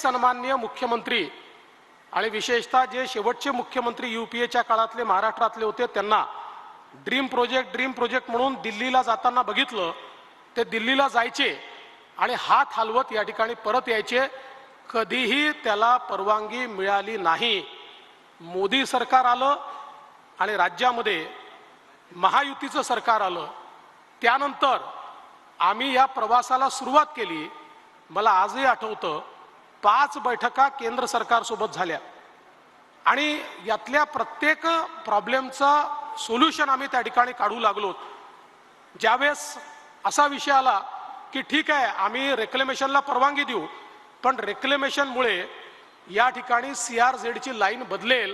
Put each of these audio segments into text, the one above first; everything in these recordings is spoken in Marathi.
सन्माननीय मुख्यमंत्री आणि विशेषतः जे शेवटचे मुख्यमंत्री यूपीएच्या काळातले महाराष्ट्रातले होते त्यांना ड्रीम प्रोजेक्ट म्हणून दिल्लीला जाताना बघितलं, ते दिल्लीला जायचे आणि हात हलवत या ठिकाणी परत यायचे, कधीही त्याला परवानगी मिळाली नाही। मोदी सरकार आलं आणि राज्यामध्ये महायुतीचं सरकार आलं, त्यानंतर आम्ही या प्रवासाला सुरुवात केली। मला आजही आठवतं 5 बैठका केंद्र सरकार सोबत झाल्या आणि यातल्या प्रत्येक प्रॉब्लेमचा सोल्युशन आम्ही त्या ठिकाणी काढू लागलो। ज्यावेळेस असा विषय आला की ठीक आहे आम्ही रेक्लेमेशनला परवानगी देऊ, पण रेक्लेमेशनमुळे या ठिकाणी सीआरझेडची लाईन बदलेल,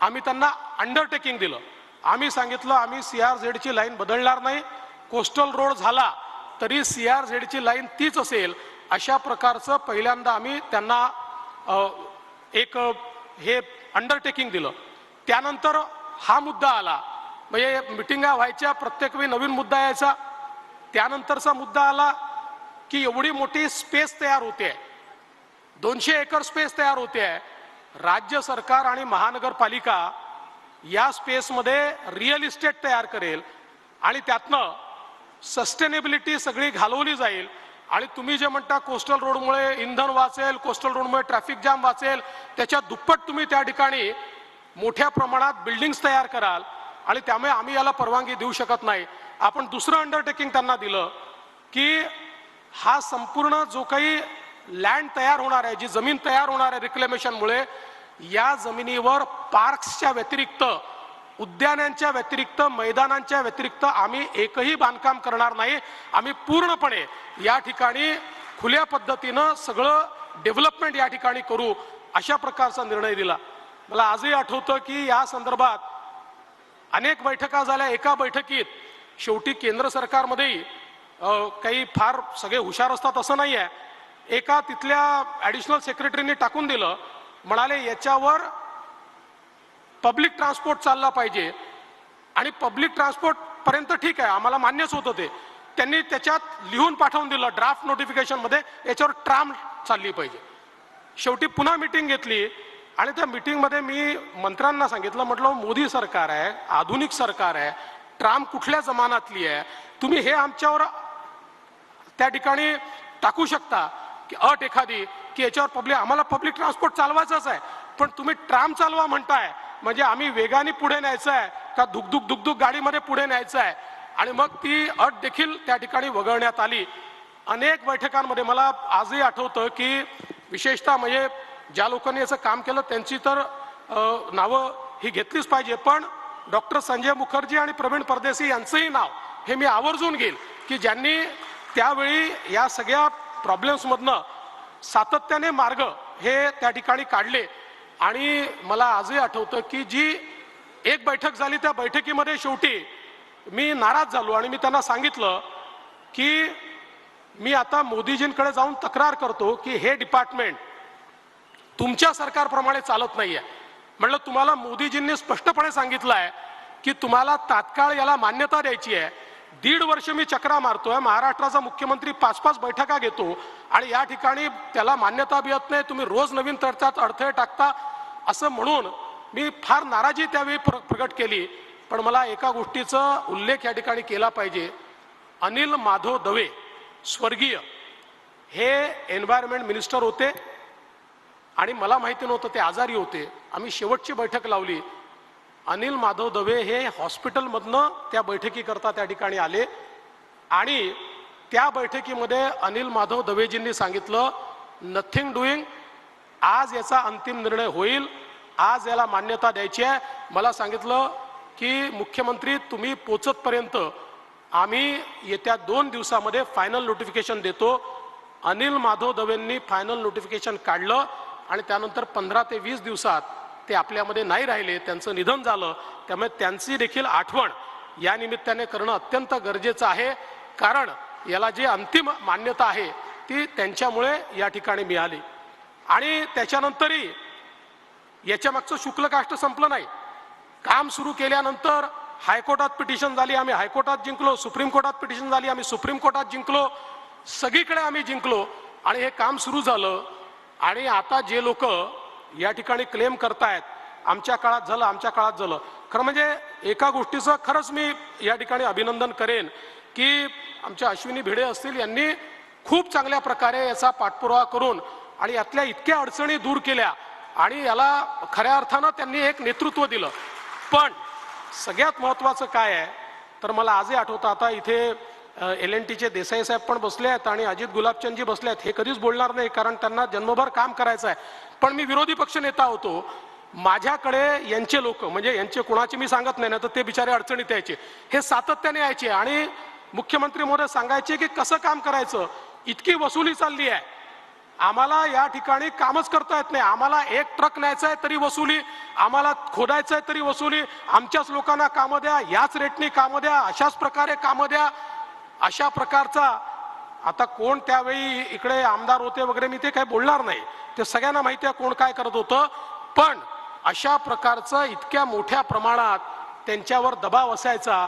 आम्ही त्यांना अंडरटेकिंग दिलं। आम्ही सांगितलं आम्ही सीआरझेडची लाईन बदलणार नाही, कोस्टल रोड झाला तरी सीआरझेडची लाईन तीच असेल, अशा प्रकारचं पहिल्यांदा आम्ही त्यांना एक हे अंडरटेकिंग दिलं। त्यानंतर हा मुद्दा आला, म्हणजे मिटिंगा व्हायच्या, प्रत्येक वेळी नवीन मुद्दा यायचा। त्यानंतरचा मुद्दा आला की एवढी मोठी स्पेस तयार होते, 200 एकर स्पेस तयार होते, राज्य सरकार आणि महानगरपालिका या स्पेसमध्ये रिअल इस्टेट तयार करेल आणि त्यातनं सस्टेनेबिलिटी सगळी घालवली जाईल आणि तुम्ही जे म्हणता कोस्टल रोडमुळे इंधन वाचेल, कोस्टल रोडमुळे ट्रॅफिक जाम वाचेल, त्याच्या दुप्पट तुम्ही त्या ठिकाणी मोठ्या प्रमाणात बिल्डिंग्स तयार कराल आणि त्यामुळे आम्ही याला परवानगी देऊ शकत नाही। आपण दुसरं अंडरटेकिंग त्यांना दिलं की हा संपूर्ण जो काही लँड तयार होणार आहे, जी जमीन तयार होणार आहे रिक्लेमेशनमुळे, या जमिनीवर पार्क्सच्या व्यतिरिक्त, उद्यानांच्या व्यतिरिक्त, मैदानांच्या व्यतिरिक्त आम्ही एकही बांधकाम करणार नाही। आम्ही पूर्णपणे या ठिकाणी खुल्या पद्धतीनं सगळं डेव्हलपमेंट या ठिकाणी करू, अशा प्रकारचा निर्णय दिला। मला आजही आठवतं की या संदर्भात अनेक बैठका झाल्या। एका बैठकीत शेवटी केंद्र सरकारमध्येही काही फार सगळे हुशार असतात असं नाही आहे, एका तिथल्या ॲडिशनल सेक्रेटरीने टाकून दिलं, म्हणाले याच्यावर पब्लिक ट्रान्सपोर्ट चालला पाहिजे आणि पब्लिक ट्रान्सपोर्ट पर्यंत ठीक आहे, आम्हाला मान्यच होतं ते। त्यांनी त्याच्यात लिहून पाठवून दिलं ड्राफ्ट नोटिफिकेशनमध्ये, याच्यावर ट्राम चालली पाहिजे। शेवटी पुन्हा मीटिंग घेतली आणि त्या मीटिंगमध्ये मी मंत्र्यांना सांगितलं, म्हटलं मोदी सरकार आहे, आधुनिक सरकार आहे, ट्राम कुठल्या जमान्यातली आहे, तुम्ही हे आमच्यावर त्या ठिकाणी टाकू शकता की अट एखादी की याच्यावर आम्हाला पब्लिक ट्रान्सपोर्ट चालवायचंच आहे, पण तुम्ही ट्राम चालवा म्हणताय, म्हणजे आम्ही वेगाने पुढे न्यायचं आहे का दुगदुग गाडीमध्ये पुढे न्यायचं आहे, आणि मग ती अट देखील त्या ठिकाणी वगळण्यात आली। अनेक बैठकांमध्ये मला आजही आठवतं की विशेषतः म्हणजे ज्या लोकांनी याचं काम केलं त्यांची तर नावं ही घेतलीच पाहिजे, पण डॉक्टर संजय मुखर्जी आणि प्रवीण परदेशी यांचंही नाव हे मी आवर्जून घेईल की ज्यांनी त्यावेळी या सगळ्या प्रॉब्लेम्समधनं सातत्याने मार्ग हे त्या ठिकाणी काढले। आणि मला आजही आठवतं की जी एक बैठक झाली, त्या बैठकीमध्ये शेवटी मी नाराज झालो आणि मी त्यांना सांगितलं की मी आता मोदीजींकडे जाऊन तक्रार करतो की हे डिपार्टमेंट तुमच्या सरकारप्रमाणे चालत नाहीये। म्हटलं तुम्हाला मोदीजींनी स्पष्टपणे सांगितलं आहे की तुम्हाला तात्काळ याला मान्यता द्यायची आहे। 1.5 वर्ष मी चक्रा मारतोय, महाराष्ट्राचा मुख्यमंत्री 5-5 बैठका घेतो आणि या ठिकाणी त्याला मान्यता मिळत नाही, तुम्ही रोज नवीन त्याच्यात अडथळे टाकता, असं म्हणून मी फार नाराजी त्यावेळी प्रकट केली। पण मला एका गोष्टीचा उल्लेख या ठिकाणी केला पाहिजे, अनिल माधव दवे स्वर्गीय हे एन्व्हायरमेंट मिनिस्टर होते आणि मला माहिती नव्हतं ते आजारी होते। आम्ही शेवटची बैठक लावली, अनिल माधव दवे हे हॉस्पिटलमधनं त्या बैठकीकरता त्या ठिकाणी आले आणि त्या बैठकीमध्ये अनिल माधव दवेजींनी सांगितलं नथिंग डुईंग, आज याचा अंतिम निर्णय होईल, आज याला मान्यता द्यायची आहे। मला सांगितलं की मुख्यमंत्री तुम्ही पोचतपर्यंत आम्ही येत्या 2 दिवसामध्ये फायनल नोटिफिकेशन देतो। अनिल माधव दवेंनी फायनल नोटिफिकेशन काढलं आणि त्यानंतर 15 ते 20 दिवसात ते आपल्यामध्ये नाही राहिले, त्यांचं निधन झालं। त्यामुळे त्यांची देखील आठवण या निमित्ताने करणं अत्यंत गरजेचं आहे, कारण याला जी अंतिम मान्यता आहे ती त्यांच्यामुळे या ठिकाणी मिळाली। आणि त्याच्यानंतरही याच्या मागचं शुक्ल काष्ट संपलं नाही। काम सुरू केल्यानंतर हायकोर्टात पिटिशन झाली, आम्ही हायकोर्टात जिंकलो, सुप्रीम कोर्टात पिटिशन झाली, आम्ही सुप्रीम कोर्टात जिंकलो, सगळीकडे आम्ही जिंकलो आणि हे काम सुरू झालं आणि आता जे लोक या ठिकाणी क्लेम करतायत आमच्या काळात झालं आमच्या काळात झालं, खरं म्हणजे एका गोष्टीचं खरंच मी या ठिकाणी अभिनंदन करेन की आमच्या अश्विनी भिडे असतील, यांनी खूप चांगल्या प्रकारे याचा पाठपुरावा करून आणि यातल्या इतक्या अडचणी दूर केल्या आणि याला खऱ्या अर्थानं त्यांनी एक नेतृत्व दिलं. पण सगळ्यात महत्त्वाचं काय आहे तर मला आजही आठवतं, आता इथे LNTचे देसाई साहेब पण बसले आहेत आणि अजित गुलाबचंदजी बसले आहेत. हे कधीच बोलणार नाही कारण त्यांना जन्मभर काम करायचं आहे. पण मी विरोधी पक्ष नेता होतो, माझ्याकडे यांचे लोक म्हणजे यांचे कुणाचे मी सांगत नाही ना, तर ते बिचारे अडचणीत यायचे, हे सातत्याने यायचे आणि मुख्यमंत्री महोदय सांगायचे की कसं काम करायचं, इतकी वसुली चालली आहे, आम्हाला या ठिकाणी कामच करता येत नाही, आम्हाला एक ट्रक न्यायचा आहे तरी वसुली, आम्हाला खोदायचं आहे तरी वसुली, आमच्याच लोकांना कामं द्या, याच रेटनी कामं द्या, अशाच प्रकारे कामं द्या. अशा प्रकारचा आता कोण त्यावेळी इकडे आमदार होते वगैरे मी ते काही बोलणार नाही, ते सगळ्यांना माहिती आहे कोण काय करत होतं. पण अशा प्रकारचं इतक्या मोठ्या प्रमाणात त्यांच्यावर दबाव असायचा